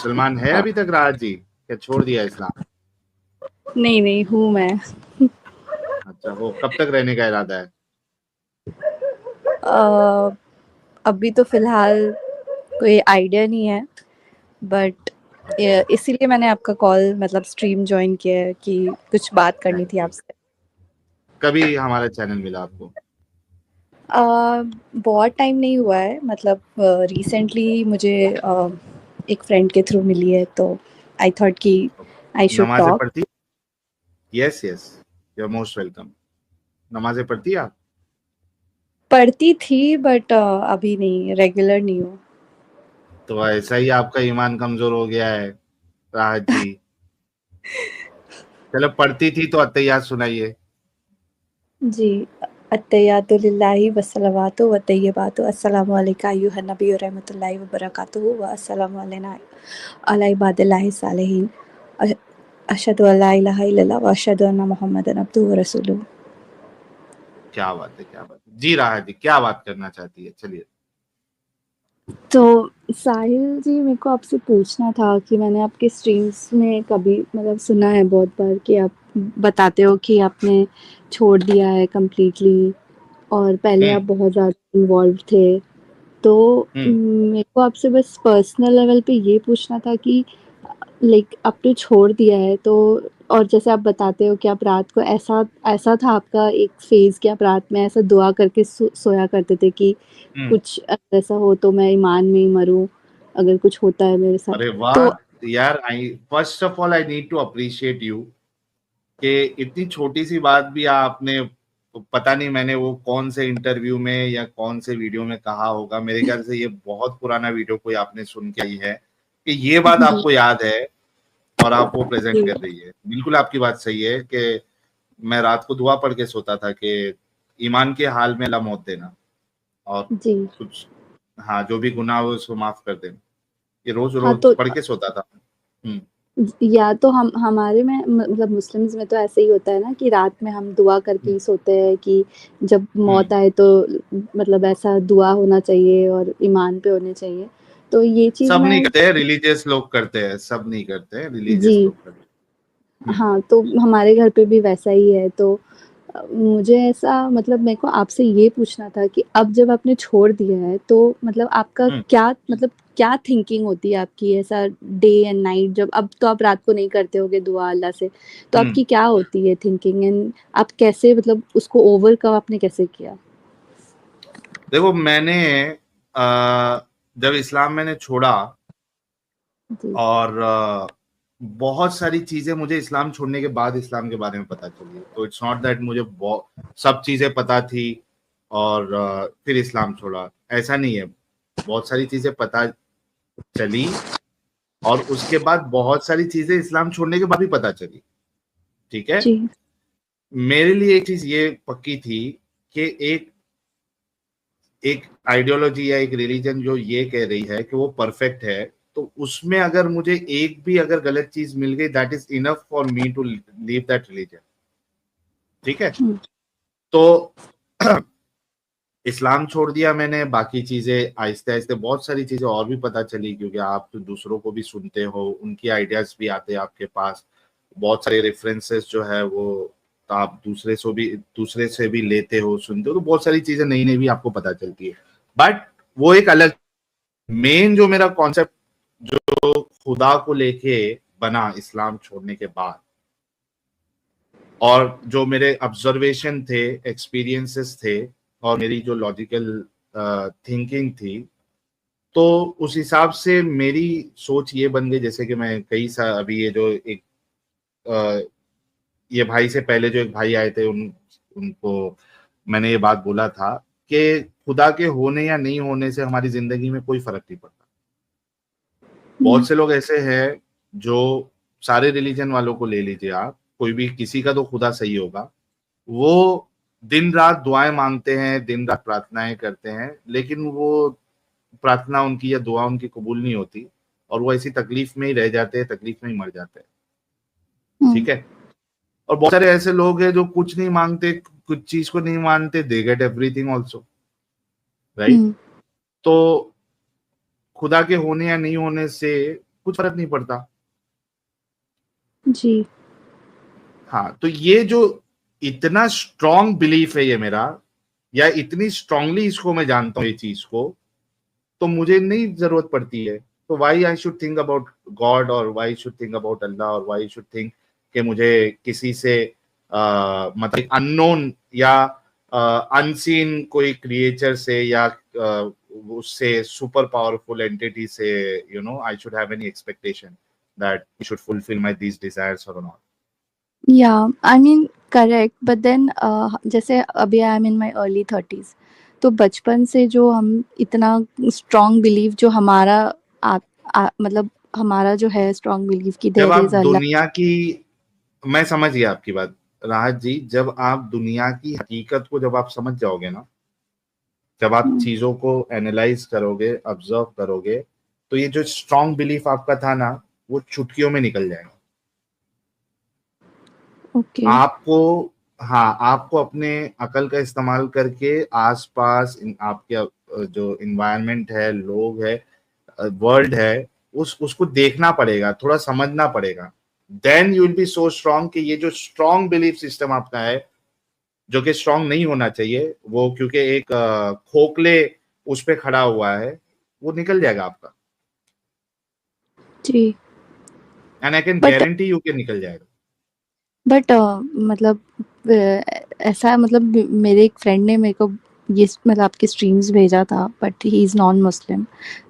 मुसलमान है अभी तक राहत जी, क्या छोड़ दिया इस्लाम? नहीं नहीं हूँ मैं। अच्छा, वो कब तक रहने का इरादा है? अभी तो फिलहाल कोई आइडिया नहीं है, बट इसीलिए मैंने आपका कॉल मतलब स्ट्रीम ज्वाइन किया है कि कुछ बात करनी थी थैंक यू। आपसे। कभी हमारा चैनल मिला आपको? बहुत टाइम नहीं हुआ है, मतलब रिसेंटली मुझे एक फ्रेंड के थ्रू मिली है, तो आई थॉट कि आई शुड नमाजें टॉक। पढ़ती? Yes yes, you are most welcome. नमाजें पढ़ती आप? पढ़ती थी बट अभी नहीं, रेगुलर नहीं हूँ। तो ऐसा ही आपका ईमान कमजोर हो गया है राहत जी। चलो, पढ़ती थी तो अत्तहियात सुनाइए। जी, अत्तहियातु लिल्लाहि वस्सलावातु वत्तय्यिबातु अस्सलामु अलैका अय्युहन नबी व रहमतुल्लाहि व बरकातुहू व अस्सलामु अला इबादिल्लाहि सालिहीन अशहदु अल्ला इलाहा इल्लल्लाह व अशहदु अन्ना मुहम्मदन अब्दुहु व रसूलुहू। क्या बात है, क्या बात है जी। राहत जी क्या बात करना चाहती है, चलिए। तो साहिल जी, मेरे को आपसे पूछना था कि मैंने आपके स्ट्रीम्स में कभी मतलब सुना है बहुत बार कि आप बताते हो कि आपने छोड़ दिया है कंप्लीटली, और पहले आप हम्म बहुत ज़्यादा इन्वॉल्व थे। तो हम्म मेरे को आपसे बस पर्सनल लेवल पे ये पूछना था कि लाइक आपने छोड़ दिया है तो, और जैसे आप बताते हो कि आप रात को ऐसा ऐसा था आपका एक फेज कि आप रात में ऐसा दुआ करके सोया करते थे कि हम्म। कुछ अगर ऐसा हो तो मैं ईमान में ही मरूं, अगर कुछ होता है मेरे साथ अरे तो। वाह यार, I first of all I need to appreciate you कि इतनी छोटी सी बात भी आपने, पता नहीं मैंने वो कौन से इंटरव्यू में या कौन से वीडियो में कहा होगा, मेरे ख्याल से ये बहुत पुराना वीडियो कोई आपने सुन के आई है कि ये बात जी आपको याद है और आप वो प्रेजेंट जी कर रही है। बिल्कुल आपकी बात सही है कि मैं रात को दुआ पढ़ के सोता था कि ईमान के हाल में अल्लाह मौत देना, और जी। कुछ, हाँ, जो भी गुनाह हो उसको माफ कर देना। ये रोज हाँ रोज तो पढ़ के सोता था। हम्म या तो हम हमारे में मतलब मुस्लिम्स में तो ऐसे ही होता है ना कि रात में हम दुआ करके हम्म ही सोते हैं कि जब हम्म। मौत आए तो मतलब ऐसा दुआ होना चाहिए और ईमान पे होने चाहिए। तो ये चीज़ सब नहीं मैं। करते हैं, रिलीजियस लोग करते हैं, सब नहीं करते हैं, जी। रिलीजियस लोग करते हैं। हाँ, तो हमारे घर पे भी वैसा ही है, तो मुझे ऐसा मतलब मेरे को आपसे ये पूछना था कि अब जब आपने छोड़ दिया है तो मतलब आपका हम्म क्या मतलब क्या थिंकिंग होती है आपकी, ऐसा डे एंड नाइट, जब अब तो आप रात को नहीं करते होगे दुआ अल्लाह से, तो हम्म। आपकी क्या होती है थिंकिंग, एंड आप कैसे मतलब उसको ओवरकम आपने कैसे किया? देखो, मैंने जब इस्लाम मैंने छोड़ा, जी। और बहुत सारी चीजें मुझे इस्लाम छोड़ने के बाद इस्लाम के बारे में पता चली। तो इट्स नॉट दैट मुझे सब चीजें पता थी और फिर इस्लाम छोड़ा, ऐसा नहीं है। बहुत सारी चीजें पता चली और उसके बाद बहुत सारी चीजें इस्लाम छोड़ने के बाद भी पता चली। ठीक है। जी। मेरे लिए एक चीज ये पक्की थी कि एक एक आइडियोलॉजी या एक रिलीजन जो ये कह रही है कि वो परफेक्ट है, तो उसमें अगर मुझे एक भी अगर गलत चीज मिल गई, that is enough for me to leave that religion. ठीक है। हुँ, तो इस्लाम छोड़ दिया मैंने, बाकी चीजें आहिस्ते आहिस्ते बहुत सारी चीजें और भी पता चली, क्योंकि आप तो दूसरों को भी सुनते हो, उनकी आइडियाज भी आते हैं आपके पास, बहुत सारे रेफरेंसेस जो है वो आप दूसरे से भी लेते हो, सुनते हो, तो बहुत सारी चीजें नई नई भी आपको पता चलती है। बट वो एक अलग, मेन जो मेरा कॉन्सेप्ट जो खुदा को लेके बना इस्लाम छोड़ने के बाद, और जो मेरे ऑब्जर्वेशन थे, एक्सपीरियंसेस थे, और मेरी जो लॉजिकल थिंकिंग थी, तो उस हिसाब से मेरी सोच ये बन गई। जैसे कि मैं कई सा अभी ये जो एक अ, ये भाई से पहले जो एक भाई आए थे, उनको मैंने ये बात बोला था कि खुदा के होने या नहीं होने से हमारी जिंदगी में कोई फर्क नहीं पड़ता। हुँ, बहुत से लोग ऐसे हैं जो, सारे रिलीजन वालों को ले लीजिए आप, कोई भी किसी का तो खुदा सही होगा, वो दिन रात दुआएं मांगते हैं, दिन रात प्रार्थनाएं करते हैं, लेकिन वो प्रार्थना उनकी या दुआ उनकी कबूल नहीं होती, और वो ऐसी तकलीफ में ही रह जाते हैं, तकलीफ में ही मर जाते हैं। हुँ, ठीक है। और बहुत सारे ऐसे लोग हैं जो कुछ नहीं मांगते, कुछ चीज को नहीं मानते, they get everything also, right. हुँ, तो खुदा के होने या नहीं होने से कुछ फर्क नहीं पड़ता। जी। हाँ, तो ये जो इतना स्ट्रॉन्ग बिलीफ है ये मेरा, या इतनी स्ट्रांगली इसको मैं जानता हूँ ये चीज को, तो मुझे नहीं जरूरत पड़ती है। तो why I should think about God, और why should think about Allah, और वाई शुड थिंक कि मुझे किसी से मतलब अननोन या अनसीन कोई क्रिएचर से या उससे सुपर पावरफुल एंटिटी से I should have any expectation that he should fulfil my these desires और नॉट। या I mean correct, but then जैसे अभी I am in my early 30s, तो बचपन से जो हम इतना स्ट्रॉन्ग बिलीव जो हमारा मतलब हमारा जो है स्ट्रॉन्ग बिलीव कि जब देयर आप इज अल्लाह। दुनिया की, मैं समझ गया आपकी बात राहत जी, जब आप दुनिया की हकीकत को जब आप समझ जाओगे ना, जब आप चीजों को एनालाइज करोगे, ऑब्जर्व करोगे, तो ये जो स्ट्रॉन्ग बिलीफ आपका था ना, वो चुटकियों में निकल जाएगा। ओके। आपको, हाँ, आपको अपने अकल का इस्तेमाल करके आसपास आपके जो इन्वायरमेंट है, लोग है, वर्ल्ड है, उसको देखना पड़ेगा, थोड़ा समझना पड़ेगा। Then you will be so strong कि ये जो स्ट्रॉन्ग बिलीफ सिस्टम आपका है, जो कि स्ट्रॉन्ग नहीं होना चाहिए, वो क्योंकि एक खोखले उस पे खड़ा हुआ है, वो निकल जाएगा आपका। जी। And I can but guarantee you के निकल जाएगा। बट मतलब ऐसा मतलब मेरे एक फ्रेंड ने मेरे को ये मतलब आपके स्ट्रीम्स भेजा था, but he is non Muslim,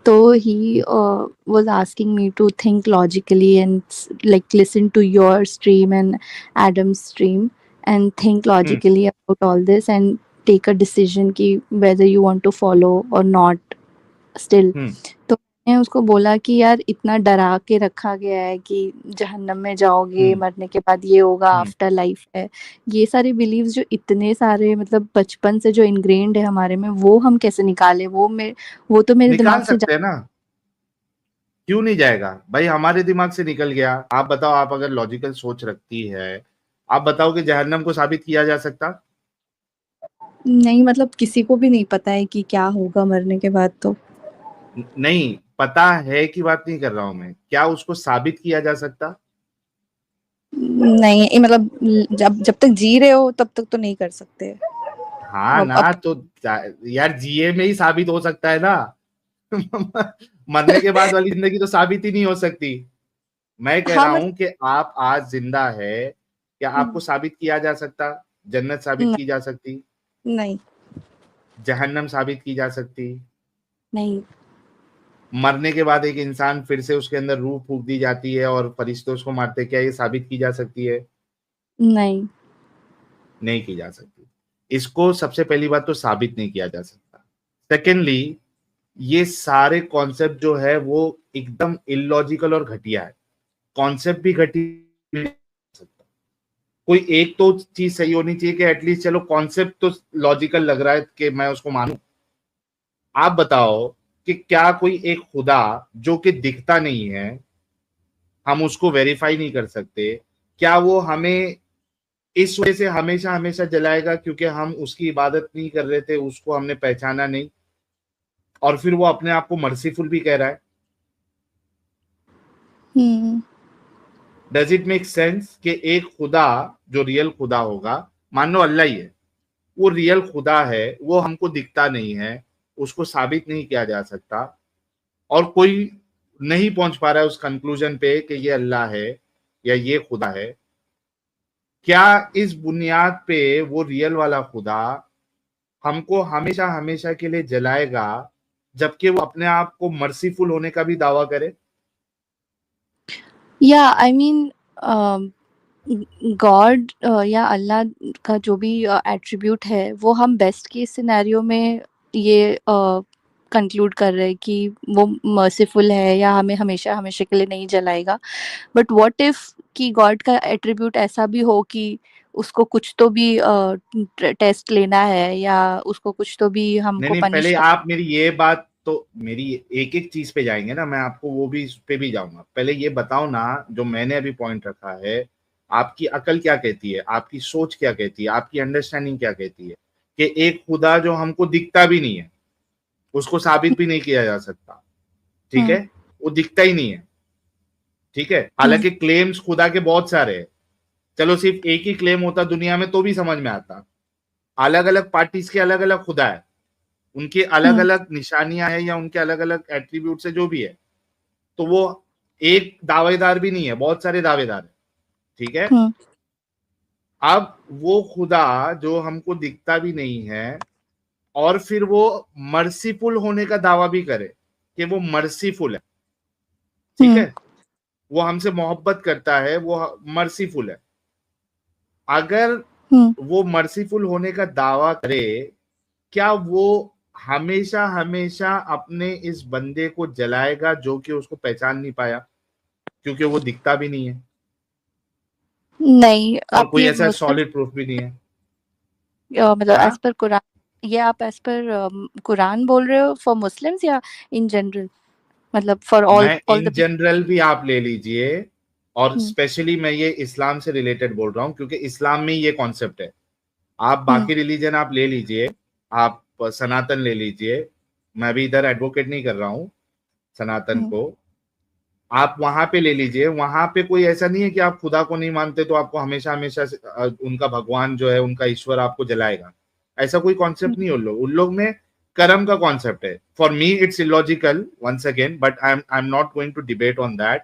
तो he was asking me to think logically and like listen to your stream and Adam's stream and think hmm logically about all this and take a decision कि whether you want to follow or not still. Hmm तो मैंने उसको बोला कि यार इतना डरा के रखा गया है कि जहन्नम में जाओगे, हम्म मरने के बाद ये होगा, हम्म आफ्टर लाइफ है। ये सारे बिलीव्स जो इतने सारे मतलब बचपन से जो इनग्रेन्ड है हमारे में, वो हम कैसे निकाले? वो तो मेरे दिमाग निकाल से सकते हैं ना, क्यों नहीं जाएगा भाई? हमारे दिमाग से निकल गया। आप बताओ, आप अगर लॉजिकल सोच रखती है, आप बताओ कि जहन्नम को साबित किया जा सकता? नहीं, मतलब किसी को भी नहीं पता है कि क्या होगा मरने के बाद तो। नहीं पता है की बात नहीं कर रहा हूं मैं, क्या उसको साबित किया जा सकता? नहीं, मतलब जब जब तक जी रहे हो तब तक तो नहीं कर सकते। हाँ अब ना, तो यार जीए में ही साबित हो सकता है ना। मरने के बाद वाली जिंदगी तो साबित ही नहीं हो सकती। मैं कह हाँ रहा मतलब हूं कि आप आज जिंदा है, क्या आपको साबित किया जा सकता? जन्नत साबित नहीं, की जा सकती? नहीं, जहन्नम साबित की जा सकती? नहीं, मरने के बाद एक इंसान फिर से उसके अंदर रूह फूक दी जाती है और फरिश्ते उसको मारते, क्या ये साबित की जा सकती है? नहीं। नहीं की जा सकती। इसको सबसे पहली बात तो साबित नहीं किया जा सकता। सेकेंडली, ये सारे कॉन्सेप्ट जो है वो एकदम इलॉजिकल और घटिया है। कॉन्सेप्ट भी घटिया, कोई एक तो चीज सही होनी चाहिए कि एटलीस्ट चलो कॉन्सेप्ट तो लॉजिकल लग रहा है कि मैं उसको मानूं। आप बताओ कि क्या कोई एक खुदा जो कि दिखता नहीं है, हम उसको वेरीफाई नहीं कर सकते, क्या वो हमें इस वजह से हमेशा हमेशा जलाएगा क्योंकि हम उसकी इबादत नहीं कर रहे थे, उसको हमने पहचाना नहीं, और फिर वो अपने आप को मर्सीफुल भी कह रहा है? हम्म। डज इट मेक सेंस कि एक खुदा जो रियल खुदा होगा, मान लो अल्लाह ही है, वो रियल खुदा है, वो हमको दिखता नहीं है, उसको साबित नहीं किया जा सकता, और कोई नहीं पहुंच पा रहा है उस कंक्लूजन पे कि ये अल्लाह है या ये खुदा है, क्या इस बुनियाद पे वो रियल वाला खुदा हमको हमेशा हमेशा के लिए जलाएगा, जबकि वो अपने आप को मर्सीफुल होने का भी दावा करे? या आई मीन गॉड या अल्लाह का जो भी एट्रीब्यूट है वो हम बेस्ट केस सिनेरियो में ये कंक्लूड कर रहे हैं कि वो मर्सीफुल है या हमें हमेशा हमेशा के लिए नहीं जलाएगा। बट व्हाट इफ कि गॉड का एट्रीब्यूट ऐसा भी हो कि उसको कुछ तो भी टेस्ट लेना है या उसको कुछ तो भी नहीं हमको नहीं, पनिश पहले कर। आप मेरी ये बात तो, मेरी एक एक चीज पे जाएंगे ना, मैं आपको वो भी इस पे भी जाऊंगा। पहले ये बताओ ना, जो मैंने अभी पॉइंट रखा है, आपकी अकल क्या कहती है, आपकी सोच क्या कहती है, आपकी अंडरस्टैंडिंग क्या कहती है कि एक खुदा जो हमको दिखता भी नहीं है, उसको साबित भी नहीं किया जा सकता, ठीक है, हम्म। वो दिखता ही नहीं है, ठीक है। हालांकि क्लेम्स खुदा के बहुत सारे हैं, चलो सिर्फ एक ही क्लेम होता दुनिया में तो भी समझ में आता। अलग अलग पार्टीज के अलग अलग खुदा है, उनकी अलग अलग निशानियां हैं या उनके अलग अलग एट्रीब्यूट्स है, जो भी है। तो वो एक दावेदार भी नहीं है, बहुत सारे दावेदार है, ठीक है। अब वो खुदा जो हमको दिखता भी नहीं है और फिर वो मर्सीफुल होने का दावा भी करे कि वो मर्सीफुल है, ठीक है, वो हमसे मोहब्बत करता है, वो मर्सीफुल है। अगर वो मर्सीफुल होने का दावा करे, क्या वो हमेशा हमेशा अपने इस बंदे को जलाएगा जो कि उसको पहचान नहीं पाया, क्योंकि वो दिखता भी नहीं है नहीं, और आप कोई ये ऐसा मुस्लिम सॉलिड प्रूफ भी नहीं है। मतलब हाँ? एज पर कुरान, ये आप एज पर कुरान बोल रहे हो फॉर मुस्लिम्स या इन जनरल, मतलब फॉर ऑल मैं ऑल इन द जनरल भी आप ले लीजिए, और पीपल? स्पेशली मैं ये इस्लाम से रिलेटेड बोल रहा हूँ, क्योंकि इस्लाम में ये कॉन्सेप्ट है। आप बाकी रिलीजन आप ले लीजिए, आप सनातन ले लीजिए, मैं भी इधर एडवोकेट नहीं कर रहा हूँ सनातन को, आप वहां पे ले लीजिए। वहां पे कोई ऐसा नहीं है कि आप खुदा को नहीं मानते तो आपको हमेशा हमेशा उनका भगवान जो है, उनका ईश्वर आपको जलाएगा, ऐसा कोई कॉन्सेप्ट नहीं है। उन लोग में कर्म का कॉन्सेप्ट है। For me it's illogical once again, but I am not going to debate on that,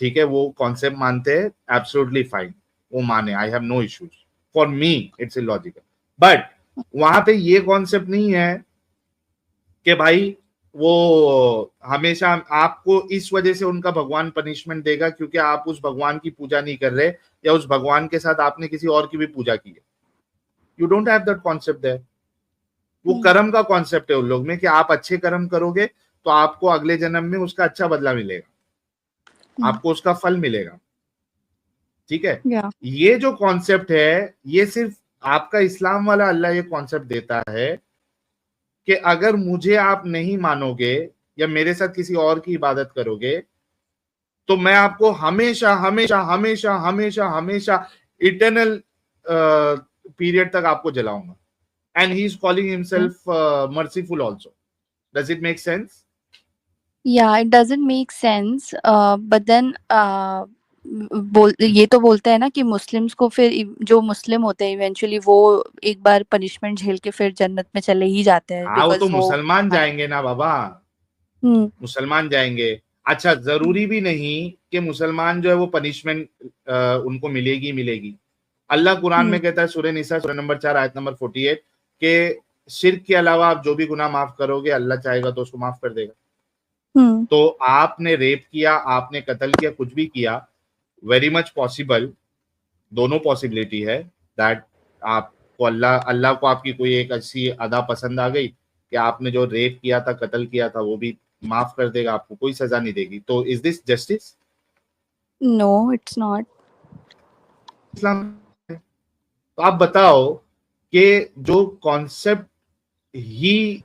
ठीक है। वो कॉन्सेप्ट मानते हैं, एब्सोल्युटली फाइन, वो माने, I have no issues. For me it's illogical, but वहां पे ये कॉन्सेप्ट नहीं है कि भाई वो हमेशा आपको इस वजह से उनका भगवान पनिशमेंट देगा क्योंकि आप उस भगवान की पूजा नहीं कर रहे, या उस भगवान के साथ आपने किसी और की भी पूजा की है। You don't have that concept there. वो कर्म का कॉन्सेप्ट है उन लोग में कि आप अच्छे कर्म करोगे तो आपको अगले जन्म में उसका अच्छा बदला मिलेगा, आपको उसका फल मिलेगा, ठीक है। ये जो कॉन्सेप्ट है, ये सिर्फ आपका इस्लाम वाला अल्लाह ये कॉन्सेप्ट देता है कि अगर मुझे आप नहीं मानोगे या मेरे साथ किसी और की इबादत करोगे तो मैं आपको हमेशा हमेशा हमेशा हमेशा हमेशा इटर्नल पीरियड तक आपको जलाऊंगा। And he is calling himself merciful also. Does it make sense? Yeah, it doesn't make sense, but then ये तो बोलते हैं ना कि मुस्लिम्स को फिर जो मुस्लिम होते हैं इवेंचुअली वो एक बार पनिशमेंट झेल के फिर जन्नत में चले ही जाते हैं, हाँ, वो तो बिकॉज वो मुसलमान जाएंगे ना बाबा, मुसलमान जाएंगे। अच्छा, जरूरी भी नहीं कि मुसलमान जो है वो पनिशमेंट उनको मिलेगी मिलेगी। अल्लाह कुरान में कहता है सूरह निसा सूरह नंबर 4 आयत नंबर 48 के शिर्क के अलावा आप जो भी गुनाह माफ करोगे अल्लाह चाहेगा तो उसको माफ कर देगा। तो आपने रेप किया, आपने कत्ल किया, कुछ भी किया, वेरी मच पॉसिबल, दोनों पॉसिबिलिटी है दैट आपको अल्लाह को आपकी कोई एक ऐसी अदा पसंद आ गई कि आपने जो रेप किया था, कत्ल किया था, वो भी माफ कर देगा, आपको कोई सजा नहीं देगी। तो is this justice? No, it's not. Islam. तो आप बताओ कि जो कॉन्सेप्ट ही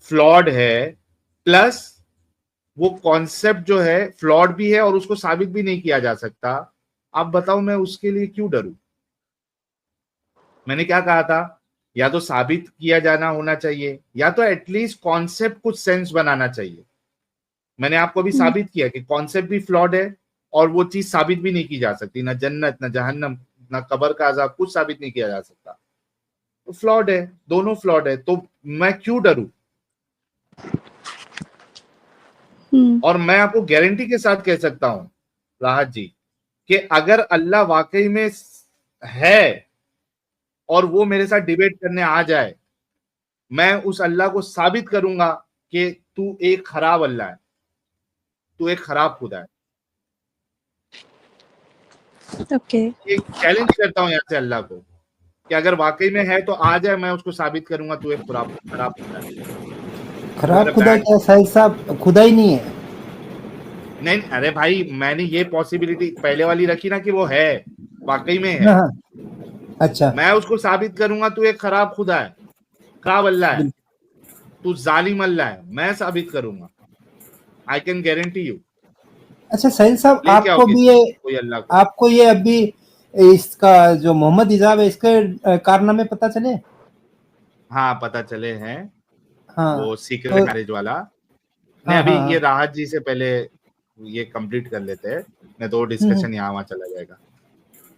फ्लॉड है, प्लस वो कॉन्सेप्ट जो है फ्लॉड भी है और उसको साबित भी नहीं किया जा सकता, आप बताओ मैं उसके लिए क्यों डरूं? मैंने क्या कहा था? या तो साबित किया जाना होना चाहिए, या तो एटलीस्ट कॉन्सेप्ट कुछ सेंस बनाना चाहिए। मैंने आपको भी साबित किया कि कॉन्सेप्ट भी फ्लॉड है और वो चीज साबित भी नहीं की जा सकती, ना जन्नत, ना जहन्नम, ना कब्र का अजाब, कुछ साबित नहीं किया जा सकता। तो फ्लॉड है, दोनों फ्लॉड है, तो मैं क्यों डरूं? और मैं आपको गारंटी के साथ कह सकता हूं राहत जी कि अगर अल्लाह वाकई में है और वो मेरे साथ डिबेट करने आ जाए, मैं उस अल्लाह को साबित करूंगा कि तू एक खराब अल्लाह है, तू एक खराब खुदा है। ओके, एक चैलेंज करता हूं यहां से अल्लाह को कि अगर वाकई में है तो आ जाए, मैं उसको साबित करूंगा तू एक खराब खराब खुदा है। खराब खुदा क्या साहिब साहब, खुदा ही नहीं है। नहीं, अरे भाई, मैंने ये पॉसिबिलिटी पहले वाली रखी ना कि वो है, वाकई में है। हाँ, अच्छा, मैं उसको साबित करूंगा तू एक खराब खुदा है, खराब अल्लाह है, तू जालिम अल्लाह है, मैं साबित करूंगा। I can guarantee you. अच्छा साहिल साहब, लेके आओ कोई अल्लाह को। आपको ये अभी इसका जो मोहम्मद हिजाब है इसके कारनामे पता चले? हाँ, पता चले हैं। हाँ, वो सीक्रेट तो मैरिज वाला। नहीं, हाँ अभी हाँ ये हाँ, राहत जी से पहले ये कंप्लीट कर लेते हैं, नहीं तो डिस्कशन यहाँ वहाँ चला जाएगा।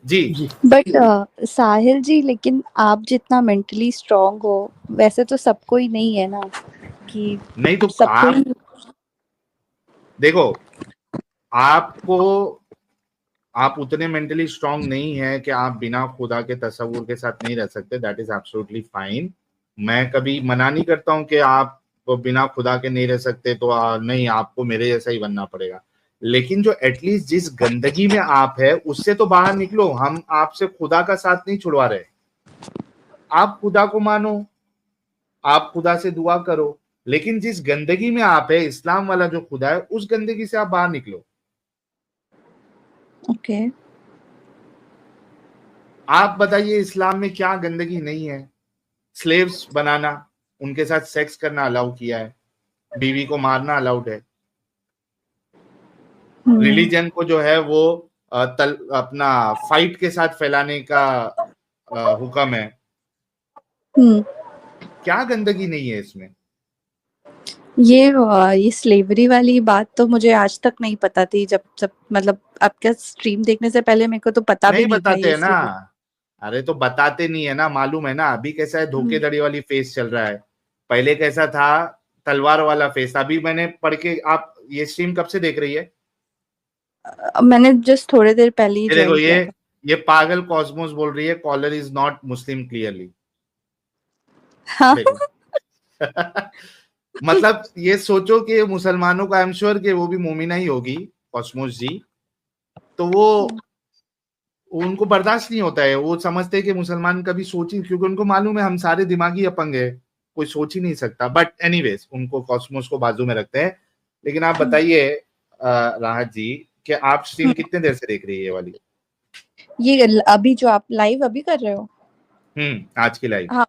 जी बट साहिल जी, लेकिन आप जितना मेंटली स्ट्रांग हो वैसे तो सबको ही नहीं है ना, कि नहीं तो सबको आप ही। देखो, आप उतने मेंटली स्ट्रांग नहीं है कि आप बिना खुदा के तसव्वुर के साथ नहीं रह सकते। That is absolutely fine. मैं कभी मना नहीं करता हूं कि आप बिना खुदा के नहीं रह सकते, तो नहीं, आपको मेरे जैसा ही बनना पड़ेगा। लेकिन जो एटलीस्ट जिस गंदगी में आप है उससे तो बाहर निकलो। हम आपसे खुदा का साथ नहीं छुड़वा रहे। आप खुदा को मानो, आप खुदा से दुआ करो, लेकिन जिस गंदगी में आप है, इस्लाम वाला जो खुदा है, उस गंदगी से आप बाहर निकलो। ओके। आप बताइए इस्लाम में क्या गंदगी नहीं है? स्लेव्स बनाना, उनके साथ सेक्स करना अलाउ किया है, बीवी को मारना अलाउड है। रिलीजन को जो है वो अपना फाइट के साथ फैलाने का हुक्म है। क्या गंदगी नहीं है इसमें? ये स्लेवरी वाली बात तो मुझे आज तक नहीं पता थी। जब मतलब आपका स्ट्रीम देखने से पहले मेरे को तो पता भी नहीं नहीं था बताते ये है ना। slavery। अरे तो बताते नहीं है ना, मालूम है ना। अभी कैसा है, धोखेधड़ी वाली फेस चल रहा है। पहले कैसा था, तलवार वाला फेस। अभी मैंने पढ़ के, आप ये स्ट्रीम कब से देख रही है? मैंने जस्ट थोड़े देर पहले ही ये देखो, ज्वाइन किया था। ये पागल कॉस्मोस बोल रही है caller is not Muslim clearly. हाँ। देखो मतलब ये सोचो कि मुसलमानों का, आई एम श्योर कि वो भी मोमिना ही होगी कॉस्मोस जी, तो वो उनको बर्दाश्त नहीं होता है। वो समझते हैं कि मुसलमान कभी सोची, क्योंकि उनको मालूम है हम सारे दिमागी अपंग है, कोई सोच ही नहीं सकता। बट एनीवेज, उनको कॉस्मोस को बाजू में रखते हैं। लेकिन आप बताइए राहत जी कि आप स्ट्रीम कितने देर से देख रही है ये वाली? ये अभी जो आप लाइव अभी कर रहे हो? आज की लाइव? हाँ।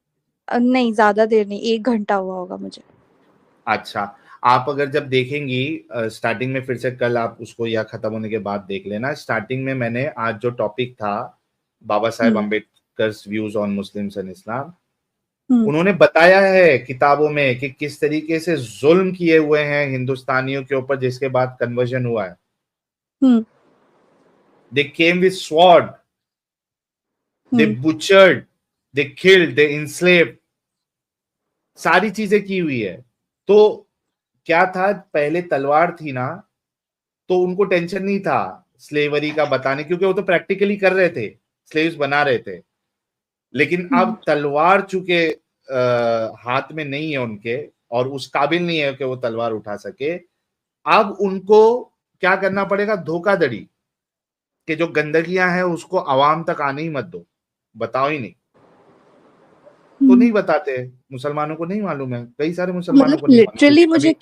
नहीं, ज्यादा देर नहीं, 1 घंटा हुआ होगा मुझे। अच्छा, आप अगर जब देखेंगी स्टार्टिंग में, फिर से कल आप उसको या खत्म होने के बाद देख लेना। स्टार्टिंग में मैंने आज जो टॉपिक था, Baba Saheb Ambedkar views on Muslims and Islam, उन्होंने बताया है किताबों में कि किस तरीके से जुल्म किए हुए हैं हिंदुस्तानियों के ऊपर, जिसके बाद कन्वर्जन हुआ है। They came with sword, they butchered, they killed, they enslaved, सारी चीजें की हुई है। तो क्या था, पहले तलवार थी ना, तो उनको टेंशन नहीं था स्लेवरी का बताने, क्योंकि वो तो प्रैक्टिकली कर रहे थे, स्लेव्स बना रहे थे। लेकिन अब तलवार चूंकि हाथ में नहीं है उनके, और उस काबिल नहीं है कि वो तलवार उठा सके, अब उनको क्या करना पड़ेगा? धोखाधड़ी, कि जो गंदगियां हैं उसको आवाम तक आने ही मत दो, बताओ ही नहीं। तो नहीं बताते, मुसलमानों को नहीं मालूम है, कई सारे मुसलमानों मतलब को नहीं मालूम, लिटरली क्योंकि मुझे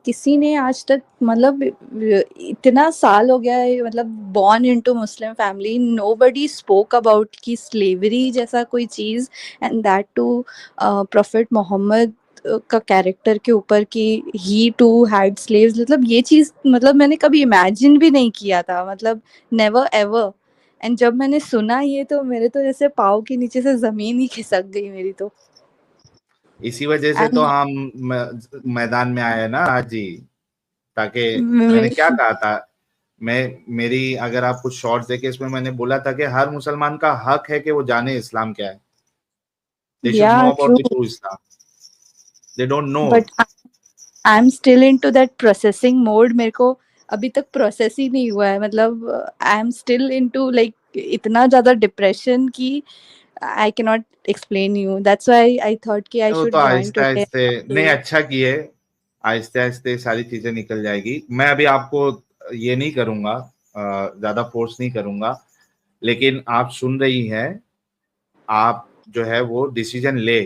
किसी ने आज तक, मतलब इतना साल हो गया है, मतलब born into Muslim family, nobody spoke about की स्लेवरी जैसा कोई चीज, and that too prophet Mohammad का कैरेक्टर के ऊपर कि ही टू हैड स्लेव्स। मतलब ये चीज, मतलब मैंने कभी इमेजिन भी नहीं किया था, मतलब नेवर एवर। एंड जब मैंने सुना ये, तो मेरे तो जैसे पाँव के नीचे से जमीन ही खिसक गई मेरी तो। इसी वजह से तो हम मैदान में आए ना आज जी, ताकि मैंने क्या कहा था, मेरी अगर आप कुछ शॉर्ट्स देखे, इसमें मैंने बोला था कि हर मुसलमान का हक है कि वो जाने इस्लाम क्या है। They should know about the true Islam. They don't know. But I am still into that processing mode. मेरे को अभी तक प्रोसेस ही नहीं हुआ है, मतलब I am still into like इतना ज्यादा डिप्रेशन की I can not explain you. That's why I thought कि आई वो शुड तो जॉइन आहिस्ते टुडे। आहिस्ते, नहीं अच्छा किए, आहिस्ते आहिस्ते सारी चीजें निकल जाएगी। मैं अभी आपको ये नहीं करूंगा, ज्यादा फोर्स नहीं करूंगा, लेकिन आप सुन रही हैं, आप जो है वो डिसीजन ले।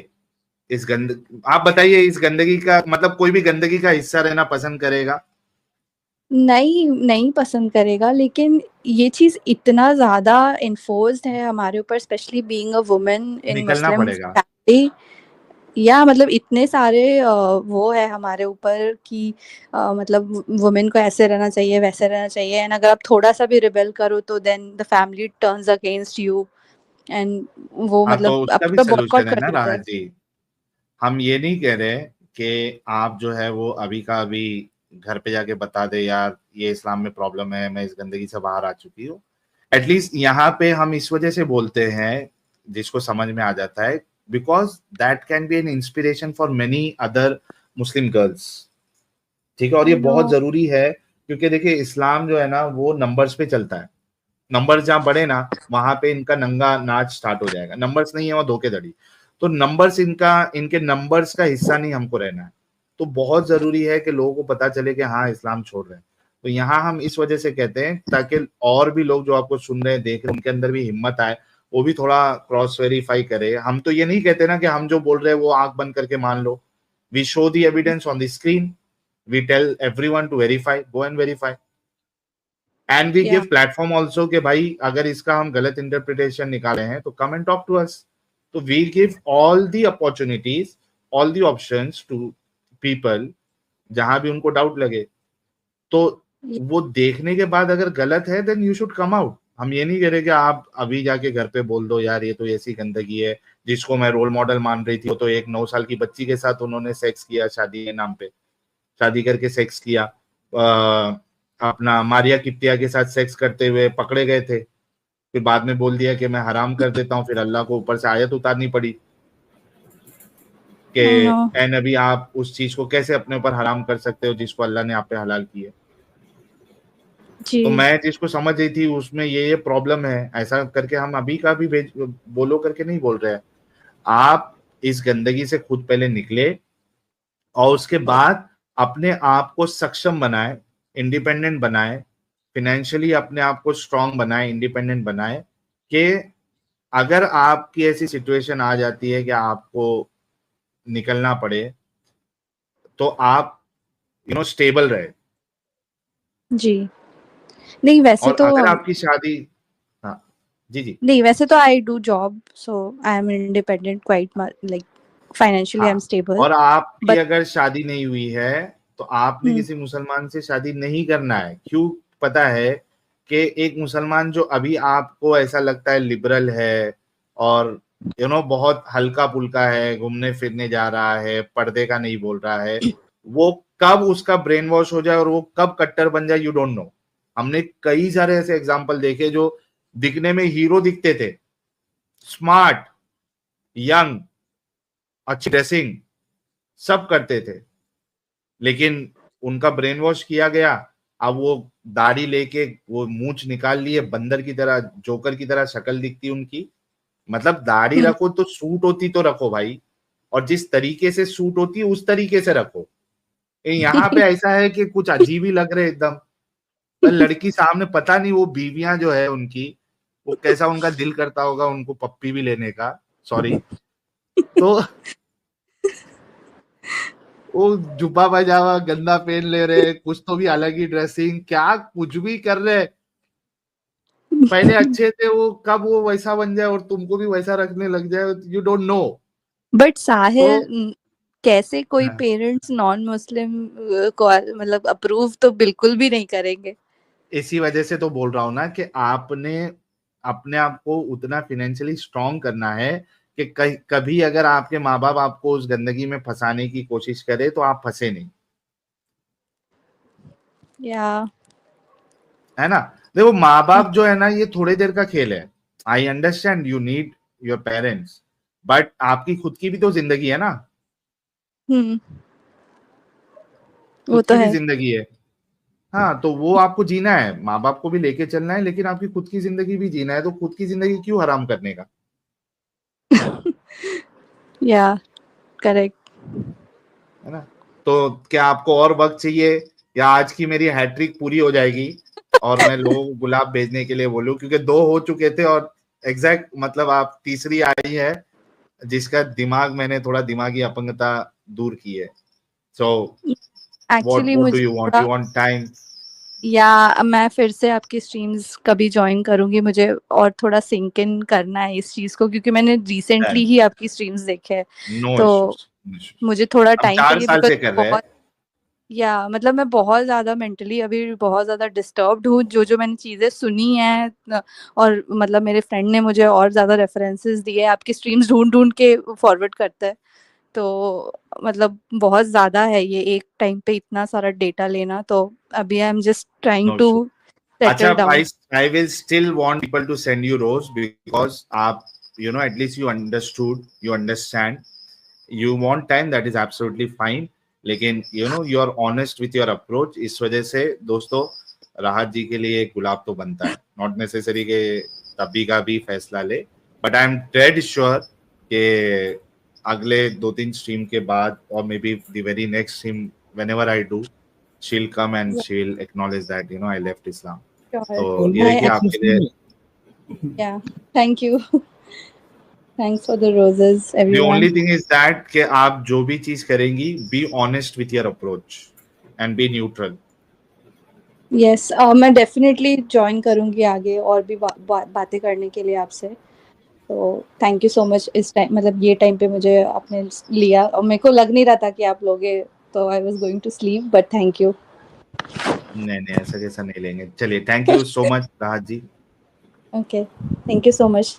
आप बताइए, इस गंदगी का मतलब, कोई भी गंदगी का हिस्सा रहना पसंद करेगा? नहीं, नहीं पसंद करेगा, लेकिन ये चीज इतना ज्यादा इन्फोर्स्ड है हमारे ऊपर, specially being a woman in निकलना मुस्लिम पड़ेगा। फैमिली। या मतलब इतने सारे वो है हमारे ऊपर कि मतलब वुमेन को ऐसे रहना चाहिए, वैसे रहना चाहिए, एंड अगर आप थोड़ा सा भी रिबेल करो तो then the family turns against you, and वो हाँ, तो मतलब उसका भी आपका बॉयकॉट सोल्यूशन है कर ना देते राहत हैं। जी। हम ये नहीं कह रहे कि आप जो है वो अभी का अभी घर पे जाके बता दे यार ये इस्लाम में प्रॉब्लम है, मैं इस गंदगी से बाहर आ चुकी हूँ। एटलीस्ट यहाँ पे हम इस वजह से बोलते हैं जिसको समझ में आ जाता है, because that can be an inspiration for many other Muslim girls. ठीक है, और ये बहुत जरूरी है क्योंकि देखिए इस्लाम जो है ना वो नंबर्स पे चलता है। नंबर्स जहां बढ़े ना वहां पे इनका नंगा नाच स्टार्ट हो जाएगा। नंबर्स नहीं है वहां धोखेधड़ी। तो नंबर्स इनके नंबर्स का हिस्सा नहीं हमको रहना है। तो बहुत जरूरी है कि लोगों को पता चले कि हाँ इस्लाम छोड़ रहे हैं। तो यहाँ हम इस वजह से कहते हैं ताकि और भी लोग जो आपको सुन रहे हैं देख रहे हैं उनके अंदर भी हिम्मत आए, वो भी थोड़ा क्रॉस वेरीफाई करे। हम तो ये नहीं कहते ना कि हम जो बोल रहे हैं वो आंख बंद करके मान लो। We show the evidence on the screen, we tell everyone to verify, go and verify, and we give platform also कि भाई अगर इसका हम गलत इंटरप्रिटेशन निकाले हैं तो come and talk to us. तो we give all the opportunities, all the options to people जहां भी उनको डाउट लगे। तो वो देखने के बाद अगर गलत है then you should come out. हम ये नहीं कह रहे कि आप अभी जाके घर पे बोल दो यार ये तो ऐसी गंदगी है। जिसको मैं रोल मॉडल मान रही थी वो तो एक 9 साल की बच्ची के साथ उन्होंने सेक्स किया, शादी के नाम पे शादी करके सेक्स किया। अपना मारिया किप्तिया के साथ सेक्स करते हुए पकड़े गए थे, फिर बाद में बोल दिया कि मैं हराम कर देता हूँ, फिर अल्लाह को ऊपर से आयत उतारनी पड़ी कि ए नबी आप उस चीज को कैसे अपने ऊपर हराम कर सकते हो जिसको अल्लाह ने आप पे हलाल की है। तो मैं जिसको समझ रही थी उसमें ये प्रॉब्लम है, ऐसा करके हम अभी का भी बोलो करके नहीं बोल रहे हैं। आप इस गंदगी से खुद पहले निकले और उसके बाद अपने आप को सक्षम बनाए, इंडिपेंडेंट बनाए, फिनेंशियली अपने आप को स्ट्रांग बनाए, इंडिपेंडेंट बनाए कि अगर आपकी ऐसी सिचुएशन आ जाती है कि आपको निकलना पड़े तो आप स्टेबल रहे। जी नहीं वैसे और तो अगर आपकी शादी, हाँ जी जी नहीं वैसे तो I do job so I am independent quite like financially I am stable. और आपकी बट अगर शादी नहीं हुई है तो आपने किसी मुसलमान से शादी नहीं करना है। क्यों पता है कि एक मुसलमान जो अभी आपको ऐसा लगता है लिबरल है और बहुत हल्का पुल्का है, घूमने फिरने जा रहा है, पर्दे का नहीं बोल रहा है, वो कब उसका ब्रेन वॉश हो जाए और वो कब कट्टर बन जाए यू डोंट नो। हमने कई सारे ऐसे एग्जाम्पल देखे जो दिखने में हीरो दिखते थे, स्मार्ट, यंग, अच्छी ड्रेसिंग सब करते थे, लेकिन उनका ब्रेन वॉश किया गया। अब वो दाढ़ी लेके वो मूंछ निकाल लिए, बंदर की तरह, जोकर की तरह शक्ल दिखती उनकी। मतलब दाढ़ी रखो तो सूट होती तो रखो भाई, और जिस तरीके से सूट होती है उस तरीके से रखो। यहाँ पे ऐसा है कि कुछ अजीब ही लग रहे एकदम। लड़की सामने, पता नहीं वो बीवियां जो है उनकी, वो कैसा उनका दिल करता होगा उनको पप्पी भी लेने का, सॉरी। तो वो जुब्बा पजामा गंदा पहन ले रहे, कुछ तो भी अलग ही ड्रेसिंग, क्या कुछ भी कर रहे। पहले अच्छे थे वो, कब वो वैसा बन जाए और तुमको भी वैसा रखने लग जाए, यू डोंट नो। बट साहिल तो कैसे कोई हाँ, पेरेंट्स नॉन मुस्लिम को मतलब अप्रूव तो बिल्कुल भी नहीं करेंगे। इसी वजह से तो बोल रहा हूं ना कि आपने अपने आप को उतना फाइनेंशियली स्ट्रांग करना है कि कभी अगर आपके माँ बाप आपको उस गंदगी में फंसाने की कोशिश करे तो आप फंसे नहीं, या है ना। देखो माँ बाप जो है ना ये थोड़ी देर का खेल है। I understand you need your parents, but आपकी खुद की भी तो जिंदगी है ना, वो खुद तो की भी है। जिंदगी है। हाँ, तो वो आपको जीना है, माँ बाप को भी लेके चलना है, लेकिन आपकी खुद की जिंदगी भी जीना है। तो खुद की जिंदगी क्यों हराम करने का, या करेक्ट। है ना। तो क्या आपको और वक्त चाहिए, या आज की मेरी हैट्रिक पूरी हो जाएगी और मैं लोगों को गुलाब भेजने के लिए बोलूं, क्योंकि 2 हो चुके थे और एग्जैक्ट मतलब आप तीसरी आई है जिसका दिमाग मैंने थोड़ा दिमागी अपंगता दूर की है। सो एक्चुअली व्हाट डू मुझे यू वांट, थोड़ा, यू वांट टाइम? या मैं फिर से आपकी स्ट्रीम्स कभी ज्वाइन करूंगी, मुझे और थोड़ा सिंक इन करना है इस चीज को, क्योंकि मैंने रिसेंटली ही आपकी स्ट्रीम्स देखे हैं। नो तो इश्यूज, मुझे थोड़ा हम टाइम 4 चाहिए साल बिकॉज से कर रहे हैं। बहुत, या मतलब मैं बहुत ज्यादा मेंटली अभी बहुत ज्यादा डिस्टर्ब्ड हूँ। जो जो मैंने चीजें सुनी हैं और मतलब मेरे फ्रेंड ने मुझे और ज्यादा रेफरेंसेस दिए, आपकी स्ट्रीम्स ढूंढ ढूंढ के फॉरवर्ड करता है। तो मतलब बहुत ज़्यादा है ये एक टाइम पे इतना सारा डेटा लेना, तो अभी I am just trying No to issue. Settle Acha, down. I will still want people to send you rose because at least you understood, you understand. You want time, that is absolutely fine. लेकिन you are honest with your approach. इस वजह से दोस्तों राहत जी के लिए एक गुलाब तो बनता है, नॉट नेसेसरी के तभी का भी फैसला ले, but I am dead sure कि अगले 2-3 स्ट्रीम के बाद और may be the very next stream whenever I do, she'll come and she'll acknowledge that I left Islam. तो ये Almost देखिए आपके लिए Yeah, thank you. Thanks for the roses, the everyone. only thing is that कि आप जो भी चीज करेंगी, be honest with your approach and be neutral. Yes, मैं डेफिनेटली ज्वाइन करूंगी आगे और भी बातें करने के लिए आपसे। तो थैंक यू सो मच। इस टाइम मतलब ये टाइम पे मुझे आपने लिया और मेरे को लग नहीं रहा था कि आप लोगे, तो I was going to sleep, but thank you. नहीं ऐसा कैसा नहीं लेंगे। चलिए, thank you so much Rahat ji. Okay, thank you so much.